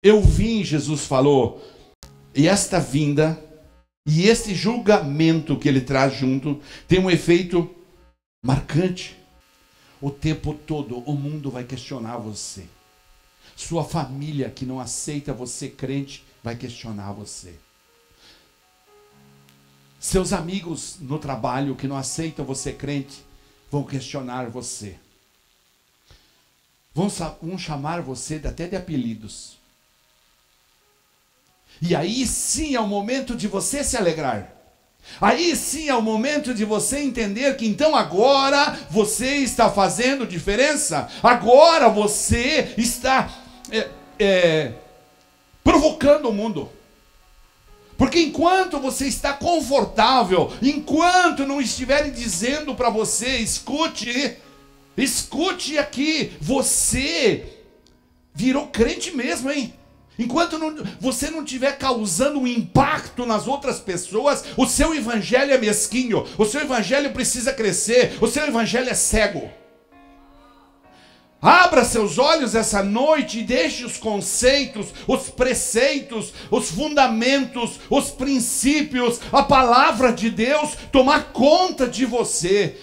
Eu vim, Jesus falou, e esta vinda e esse julgamento que ele traz junto tem um efeito marcante. O tempo todo o mundo vai questionar você. Sua família que não aceita você crente vai questionar você. Seus amigos no trabalho que não aceitam você crente vão questionar você. Vão chamar você até de apelidos. E aí sim é o momento de você se alegrar. Aí sim é o momento de você entender que então agora você está fazendo diferença. Agora você está provocando o mundo. Porque enquanto você está confortável, enquanto não estiverem dizendo para você, escute aqui, você virou crente mesmo, hein? Enquanto você não estiver causando um impacto nas outras pessoas, o seu evangelho é mesquinho, o seu evangelho precisa crescer, o seu evangelho é cego. Abra seus olhos essa noite e deixe os conceitos, os preceitos, os fundamentos, os princípios, a palavra de Deus tomar conta de você.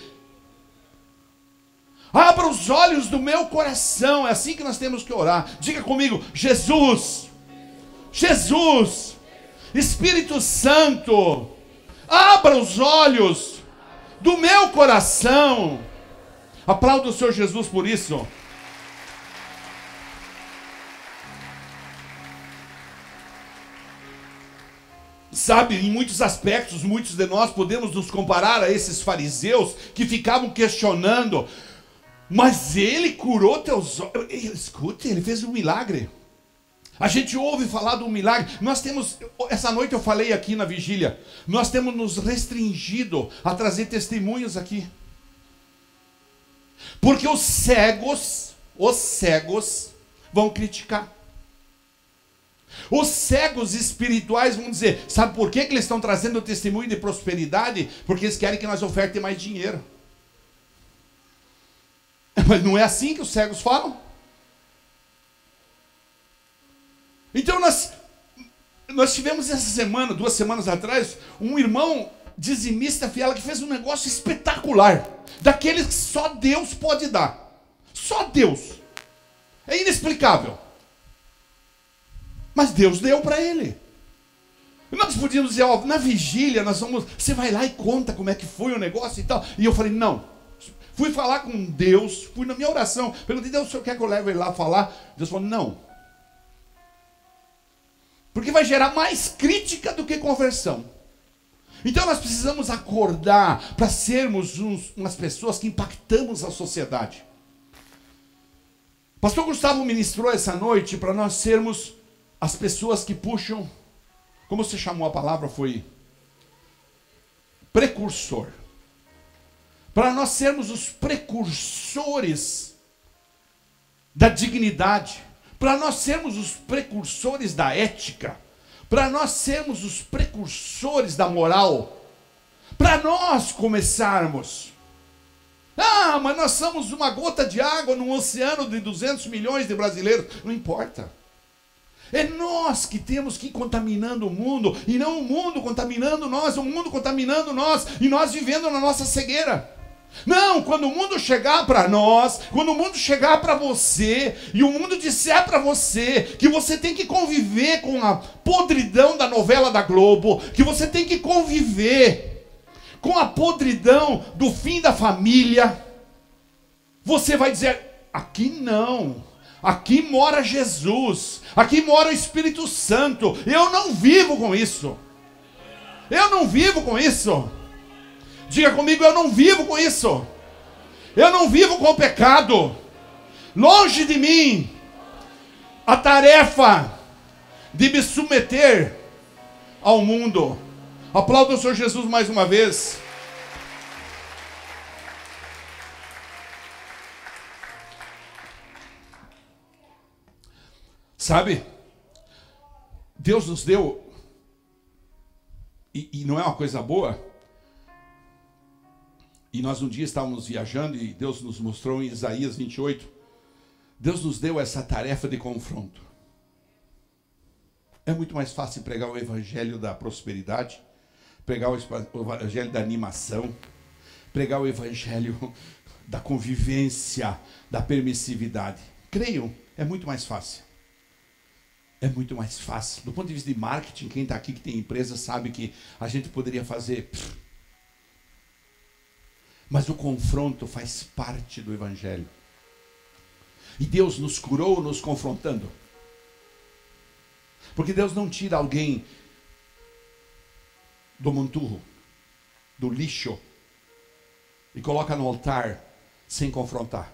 Abra os olhos do meu coração, é assim que nós temos que orar. Diga comigo, Jesus, Jesus, Espírito Santo, abra os olhos do meu coração. Aplauda o Senhor Jesus por isso. Sabe, em muitos aspectos, muitos de nós podemos nos comparar a esses fariseus que ficavam questionando, mas ele curou teus olhos. Escute, ele fez um milagre. A gente ouve falar de um milagre. Nós temos, essa noite eu falei aqui na vigília, nós temos nos restringido a trazer testemunhos aqui. Porque os cegos vão criticar. Os cegos espirituais vão dizer, sabe por que eles estão trazendo o testemunho de prosperidade? Porque eles querem que nós ofertemos mais dinheiro. Mas não é assim que os cegos falam? Então nós tivemos essa semana, 2 semanas atrás, um irmão dizimista fiel que fez um negócio espetacular. Daqueles que só Deus pode dar. Só Deus. É inexplicável. Mas Deus deu para ele. Nós podíamos dizer, ó, na vigília nós vamos, você vai lá e conta como é que foi o negócio e tal. E eu falei, não. Fui falar com Deus, fui na minha oração, perguntei, Deus, o senhor quer que eu leve ele lá falar? Deus falou, não. Porque vai gerar mais crítica do que conversão. Então nós precisamos acordar para sermos umas pessoas que impactamos a sociedade. Pastor Gustavo ministrou essa noite para nós sermos as pessoas que puxam, como você chamou a palavra, foi precursor. Para nós sermos os precursores da dignidade, para nós sermos os precursores da ética, para nós sermos os precursores da moral, para nós começarmos. Ah, mas nós somos uma gota de água num oceano de 200 milhões de brasileiros. Não importa. É nós que temos que ir contaminando o mundo, e não o mundo contaminando nós, o mundo contaminando nós, e nós vivendo na nossa cegueira. Não, quando o mundo chegar para nós, quando o mundo chegar para você, e o mundo disser para você que você tem que conviver com a podridão da novela da Globo, que você tem que conviver com a podridão do fim da família, você vai dizer, aqui não. Aqui mora Jesus, aqui mora o Espírito Santo. Eu não vivo com isso. Eu não vivo com isso. Diga comigo, eu não vivo com isso. Eu não vivo com o pecado. Longe de mim a tarefa de me submeter ao mundo. Aplauda o Senhor Jesus mais uma vez. Sabe, Deus nos deu, e não é uma coisa boa, e nós um dia estávamos viajando e Deus nos mostrou em Isaías 28, Deus nos deu essa tarefa de confronto. É muito mais fácil pregar o evangelho da prosperidade, pregar o evangelho da animação, pregar o evangelho da convivência, da permissividade. Creiam, é muito mais fácil. É muito mais fácil. Do ponto de vista de marketing, quem está aqui que tem empresa sabe que a gente poderia fazer. Mas o confronto faz parte do evangelho. E Deus nos curou nos confrontando. Porque Deus não tira alguém do monturro, do lixo, e coloca no altar sem confrontar.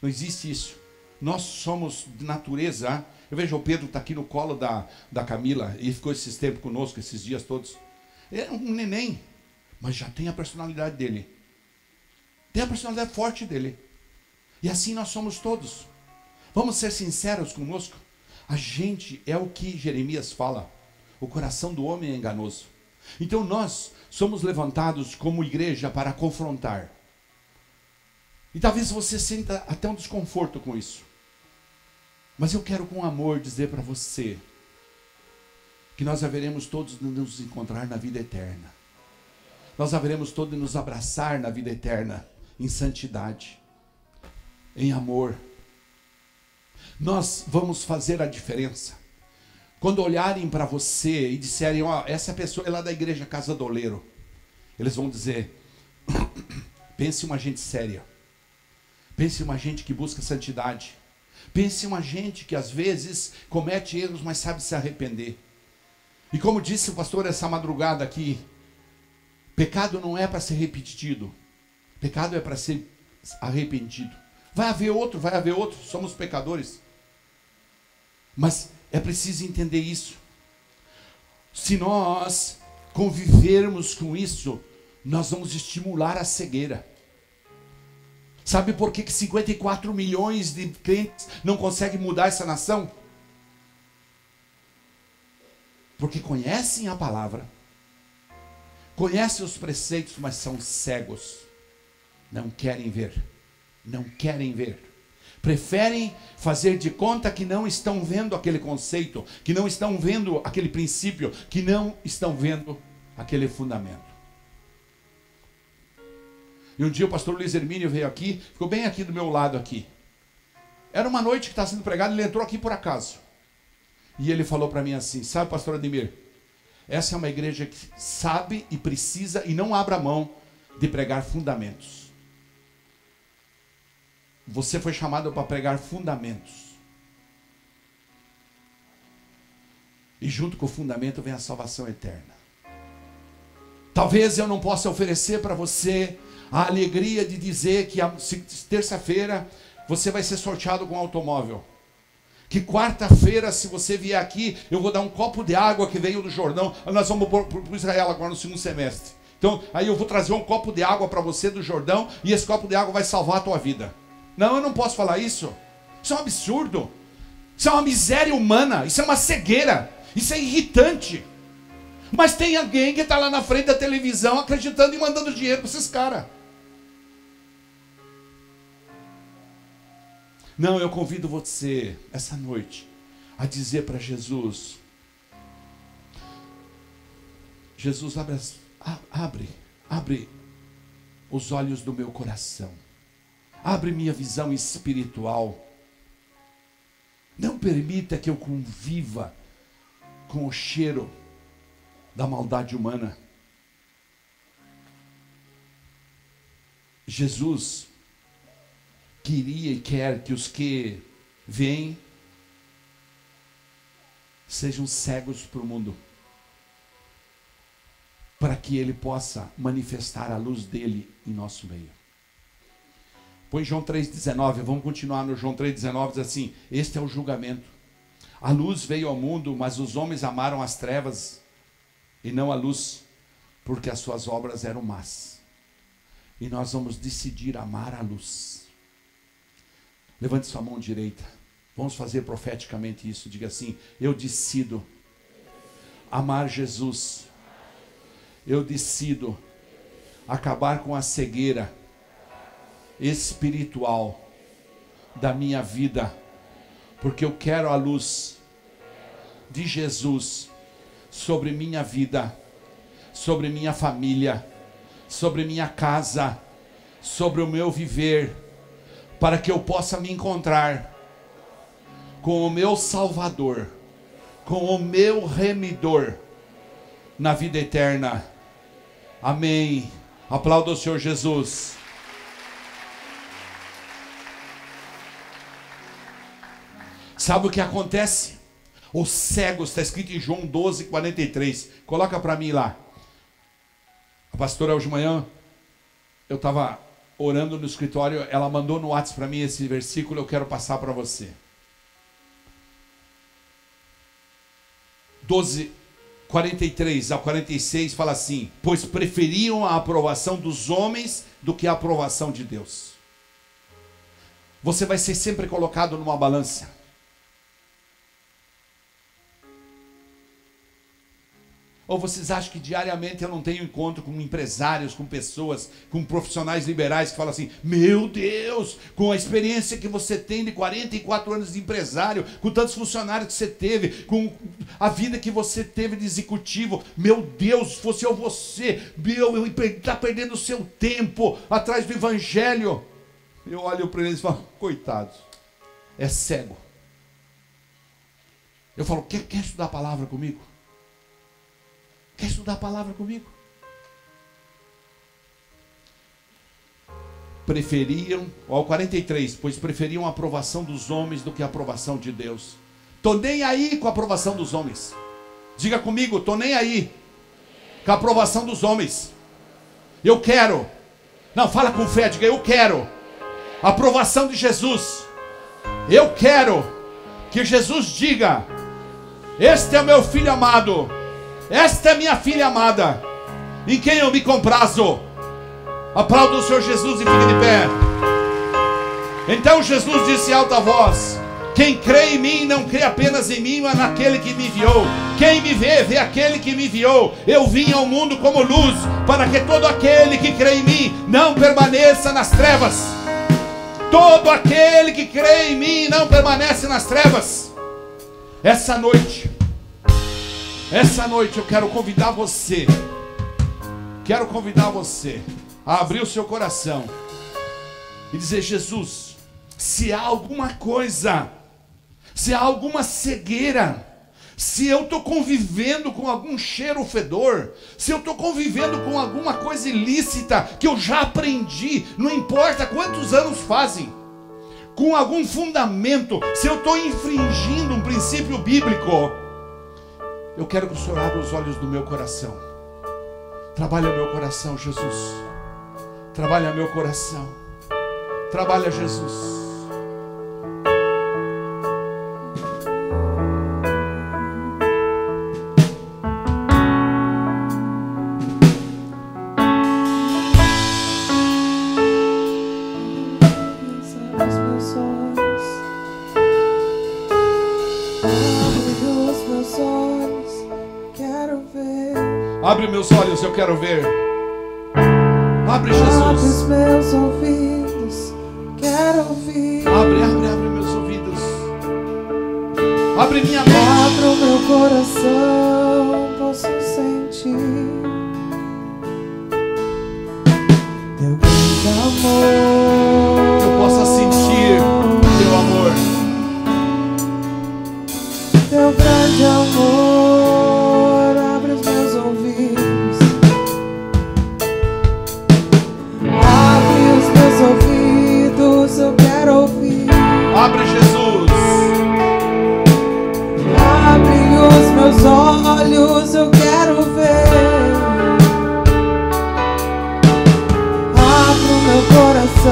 Não existe isso. Nós somos de natureza. Eu vejo o Pedro está aqui no colo da Camila, e ficou esses tempos conosco, esses dias todos. É um neném, mas já tem a personalidade dele. Tem a personalidade forte dele. E assim nós somos todos. Vamos ser sinceros conosco. A gente é o que Jeremias fala. O coração do homem é enganoso. Então nós somos levantados como igreja para confrontar. E talvez você sinta até um desconforto com isso. Mas eu quero com amor dizer para você que nós haveremos todos nos encontrar na vida eterna. Nós haveremos todos nos abraçar na vida eterna, em santidade, em amor. Nós vamos fazer a diferença. Quando olharem para você e disserem, ó, essa pessoa é lá da igreja Casa do Oleiro, eles vão dizer, pense em uma gente séria. Pense em uma gente que busca santidade. Pense em uma gente que às vezes comete erros, mas sabe se arrepender. E como disse o pastor essa madrugada aqui, pecado não é para ser repetido. Pecado é para ser arrependido. Vai haver outro, somos pecadores. Mas é preciso entender isso. Se nós convivermos com isso, nós vamos estimular a cegueira. Sabe por que 54 milhões de crentes não conseguem mudar essa nação? Porque conhecem a palavra, conhecem os preceitos, mas são cegos. Não querem ver. Não querem ver. Preferem fazer de conta que não estão vendo aquele conceito, que não estão vendo aquele princípio, que não estão vendo aquele fundamento. E um dia o pastor Luiz Hermínio veio aqui, ficou bem aqui do meu lado aqui. Era uma noite que estava sendo pregado, ele entrou aqui por acaso. E ele falou para mim assim, sabe, pastor Ademir, essa é uma igreja que sabe e precisa e não abra mão de pregar fundamentos. Você foi chamado para pregar fundamentos. E junto com o fundamento vem a salvação eterna. Talvez eu não possa oferecer para você a alegria de dizer que terça-feira você vai ser sorteado com um automóvel. Que quarta-feira, se você vier aqui, eu vou dar um copo de água que veio do Jordão. Nós vamos para Israel agora no segundo semestre. Então, aí eu vou trazer um copo de água para você do Jordão e esse copo de água vai salvar a tua vida. Não, eu não posso falar isso. Isso é um absurdo. Isso é uma miséria humana. Isso é uma cegueira. Isso é irritante. Mas tem alguém que está lá na frente da televisão acreditando e mandando dinheiro para esses caras. Não, eu convido você essa noite a dizer para Jesus: Jesus, abre os olhos do meu coração. Abre minha visão espiritual. Não permita que eu conviva com o cheiro da maldade humana. Jesus queria e quer que os que veem sejam cegos para o mundo, para que ele possa manifestar a luz dele em nosso meio. Pois João 3,19, vamos continuar no João 3,19, diz assim: este é o julgamento. A luz veio ao mundo, mas os homens amaram as trevas e não a luz, porque as suas obras eram más. E nós vamos decidir amar a luz. Levante sua mão direita. Vamos fazer profeticamente isso. Diga assim: eu decido amar Jesus. Eu decido acabar com a cegueira espiritual da minha vida, porque eu quero a luz de Jesus sobre minha vida, sobre minha família, sobre minha casa, sobre o meu viver, para que eu possa me encontrar com o meu Salvador, com o meu Remidor na vida eterna. Amém. Aplauda o Senhor Jesus. Sabe o que acontece? Os cegos, está escrito em João 12:43. Coloca para mim lá. A pastora hoje de manhã, eu estava orando no escritório, ela mandou no WhatsApp para mim esse versículo, eu quero passar para você. 12:43 a 46 fala assim: pois preferiam a aprovação dos homens do que a aprovação de Deus. Você vai ser sempre colocado numa balança. Ou vocês acham que diariamente eu não tenho encontro com empresários, com pessoas, com profissionais liberais que falam assim: meu Deus, com a experiência que você tem de 44 anos de empresário, com tantos funcionários que você teve, com a vida que você teve de executivo, meu Deus, se fosse eu você, está perdendo o seu tempo atrás do evangelho. Eu olho para eles e falo: coitados, é cego. Eu falo: quer estudar a palavra comigo? Quer estudar a palavra comigo? Preferiam, ao 43, pois preferiam a aprovação dos homens do que a aprovação de Deus. Tô nem aí com a aprovação dos homens. Diga comigo: tô nem aí com a aprovação dos homens. Eu quero. Não, fala com fé, diga: eu quero a aprovação de Jesus. Eu quero que Jesus diga: este é o meu filho amado, esta é minha filha amada, em quem eu me comprazo. Aplauda o Senhor Jesus e fique de pé. Então Jesus disse em alta voz: quem crê em mim, não crê apenas em mim, mas naquele que me enviou. Quem me vê, vê aquele que me enviou. Eu vim ao mundo como luz, para que todo aquele que crê em mim não permaneça nas trevas. Todo aquele que crê em mim não permanece nas trevas. Essa noite eu quero convidar você. Quero convidar você a abrir o seu coração e dizer: Jesus, se há alguma coisa, se há alguma cegueira, se eu estou convivendo com algum cheiro fedor, se eu estou convivendo com alguma coisa ilícita que eu já aprendi, não importa quantos anos fazem, com algum fundamento, se eu estou infringindo um princípio bíblico, eu quero que o Senhor abra os olhos do meu coração. Trabalha o meu coração, Jesus. Trabalha meu coração. Trabalha, Jesus. Abre meus olhos, eu quero ver. Abre, Jesus. Abre os meus ouvidos, quero ouvir. Abre meus ouvidos. Abre minha mente. Abre o meu coração, posso sentir teu grande amor. Eu possa sentir teu amor. Teu grande amor, abre os meus ouvidos. Abre os meus ouvidos, eu quero ouvir. Abre, Jesus. Abre os meus olhos, eu quero ver. Abre o meu coração.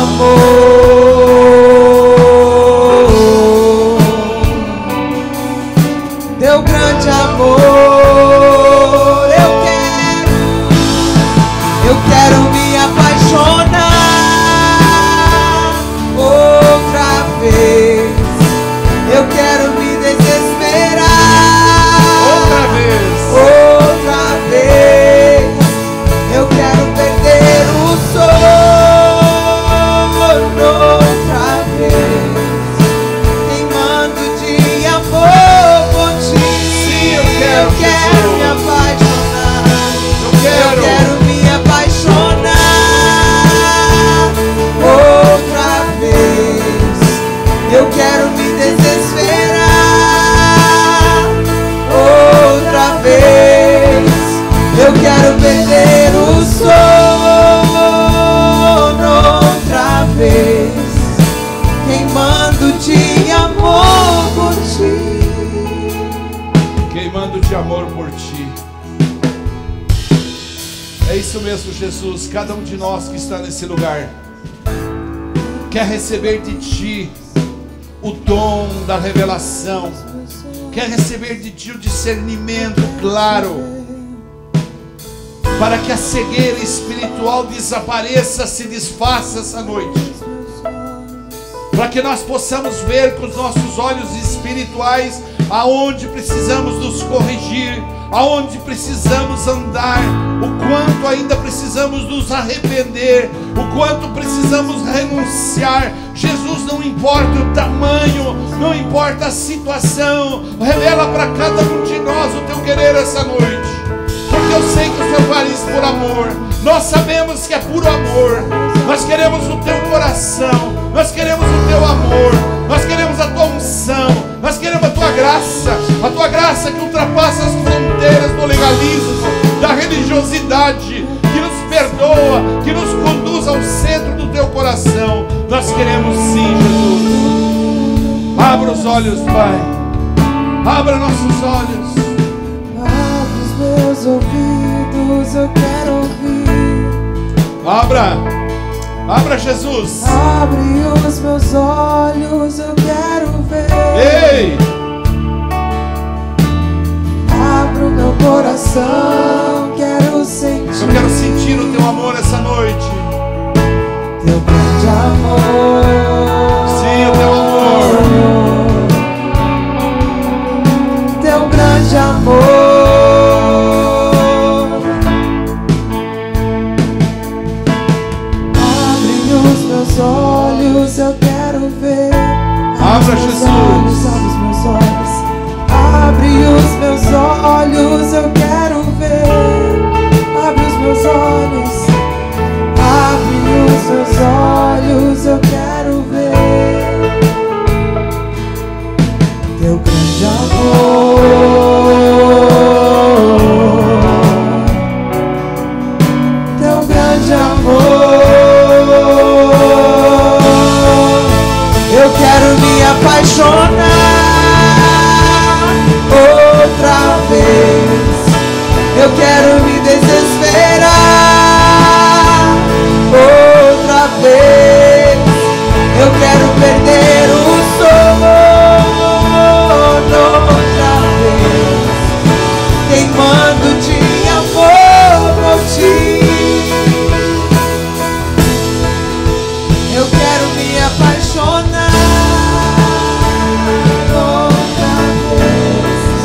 amor, teu grande amor, eu quero me apaixonar outra vez, eu quero me desesperar outra vez, eu quero perder o sono outra vez, queimando de amor por ti. Sim, eu quero me apaixonar, Eu quero me apaixonar outra vez, eu quero me desesperar outra vez, eu quero perder o sono outra vez, queimando de amor por ti. queimando de amor por ti. É isso mesmo, Jesus. Cada um de nós que está nesse lugar quer receber de ti o dom da revelação, quer receber de ti o discernimento claro, para que a cegueira espiritual desapareça, se desfaça essa noite, para que nós possamos ver com os nossos olhos espirituais aonde precisamos nos corrigir, aonde precisamos andar, o quanto ainda precisamos nos arrepender, o quanto precisamos renunciar. Jesus, não importa o tamanho, não importa a situação, revela para cada um de nós o teu querer essa noite, porque eu sei que o Senhor faz isso por amor. Nós sabemos que é puro amor. Nós queremos o teu coração, nós queremos o teu amor, nós queremos a tua unção, nós queremos a tua graça que ultrapassa as fronteiras do legalismo, da religiosidade, que nos perdoa, que nos conduz ao centro do teu coração. Nós queremos sim, Jesus. Abra os olhos, Pai, abra nossos olhos. Abre os meus ouvidos, eu quero ouvir. Abra, Jesus. Abre os meus olhos, eu quero ver. Ei! Abre o meu coração, quero sentir. Eu quero sentir o teu amor essa noite. Teu grande amor. Sim, o teu amor. Teu grande amor. Olhos, eu quero ver. Abra, Jesus. Abre os meus olhos. Abre os meus olhos, eu quero ver. Abre os meus olhos. Abre os meus olhos, eu quero ver. Teu grande amor. Teu grande amor. Eu quero me apaixonar outra vez, eu quero me desesperar outra vez, eu quero perder o sono outra vez, queimando de amor por ti. Eu quero me apaixonar outra vez,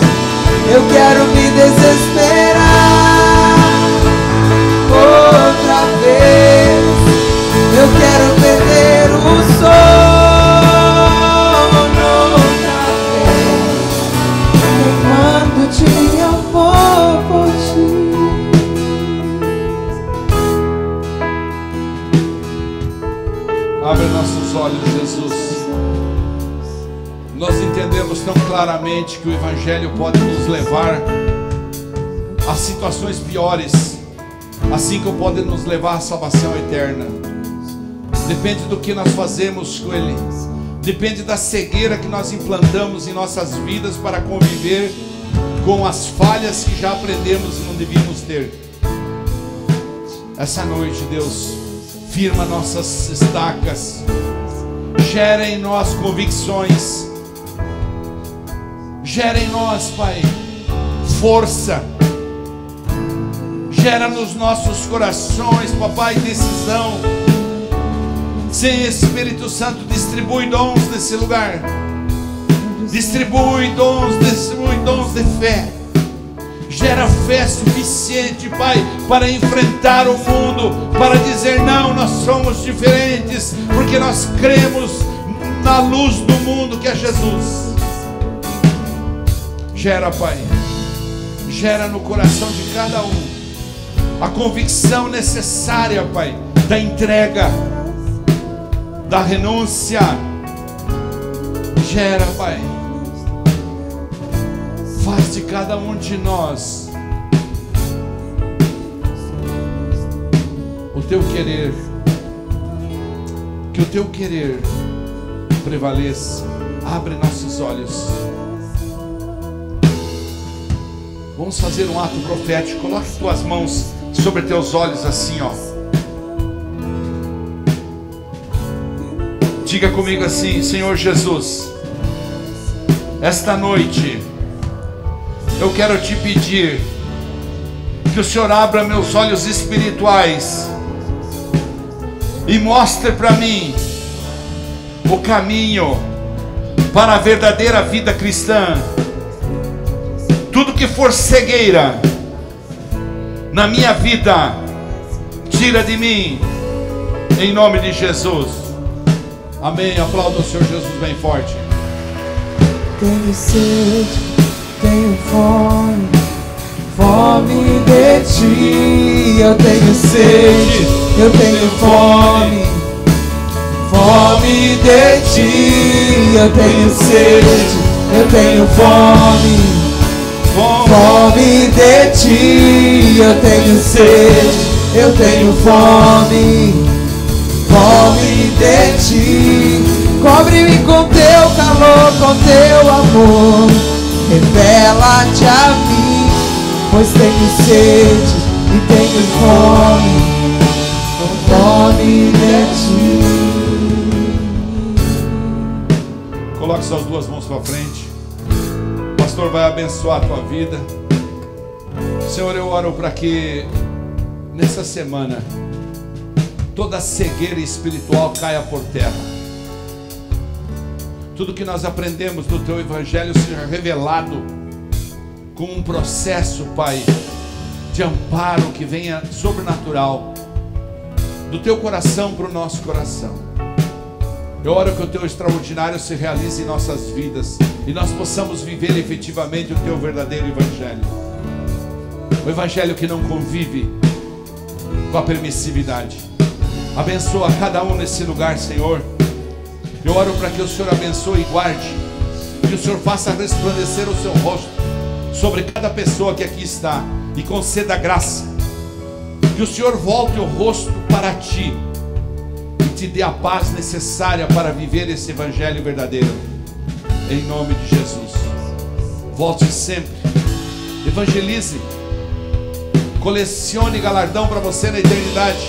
eu quero me desesperar outra vez, eu quero perder o sono outra vez, queimando de amor por ti. Abre nossos olhos, Jesus. Nós entendemos tão claramente que o Evangelho pode nos levar a situações piores, assim como pode nos levar à salvação eterna. Depende do que nós fazemos com Ele, depende da cegueira que nós implantamos em nossas vidas para conviver com as falhas que já aprendemos e não devíamos ter. Essa noite, Deus, firma nossas estacas, gera em nós convicções, gera em nós, Pai, força, gera nos nossos corações, papai, decisão. Sim, Espírito Santo, distribui dons nesse lugar, distribui dons de fé. Gera fé suficiente, Pai, para enfrentar o mundo, para dizer: não, nós somos diferentes, porque nós cremos na luz do mundo que é Jesus. Gera, Pai, gera no coração de cada um a convicção necessária, Pai, da entrega, da renúncia. Gera, Pai, faz de cada um de nós o teu querer, que o teu querer prevaleça. Abre nossos olhos. Vamos fazer um ato profético. Coloque tuas mãos sobre teus olhos assim, ó. Diga comigo assim: Senhor Jesus, esta noite eu quero te pedir que o Senhor abra meus olhos espirituais e mostre para mim o caminho para a verdadeira vida cristã. Tudo que for cegueira na minha vida, tira de mim, em nome de Jesus. Amém. Aplauda o Senhor Jesus bem forte. Tenho sede, tenho fome, fome de ti. Eu tenho sede, eu tenho fome, fome de ti. Eu tenho sede, eu tenho fome, fome de ti. Eu tenho sede, eu tenho fome, fome de ti. Cobre-me com teu calor, com teu amor, revela-te a mim, pois tenho sede e tenho fome de ti. Coloque suas duas mãos para frente. O pastor vai abençoar a tua vida. Senhor, eu oro para que nessa semana toda cegueira espiritual caia por terra. Tudo que nós aprendemos do teu evangelho seja revelado como um processo, Pai, de amparo que venha sobrenatural do teu coração para o nosso coração. Eu oro que o teu extraordinário se realize em nossas vidas e nós possamos viver efetivamente o teu verdadeiro evangelho. O evangelho que não convive com a permissividade. Abençoa cada um nesse lugar, Senhor. Eu oro para que o Senhor abençoe e guarde, que o Senhor faça resplandecer o seu rosto sobre cada pessoa que aqui está e conceda graça. Que o Senhor volte o rosto para ti e te dê a paz necessária para viver esse evangelho verdadeiro. Em nome de Jesus. Volte sempre, evangelize, colecione galardão para você na eternidade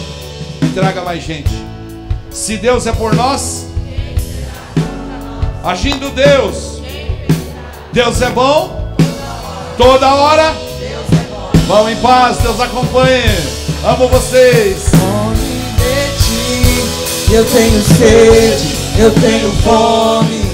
e traga mais gente. Se Deus é por nós, agindo Deus, Deus é bom toda hora. Vão em paz, Deus acompanhe. Amo vocês. Fome de ti, eu tenho sede, eu tenho fome,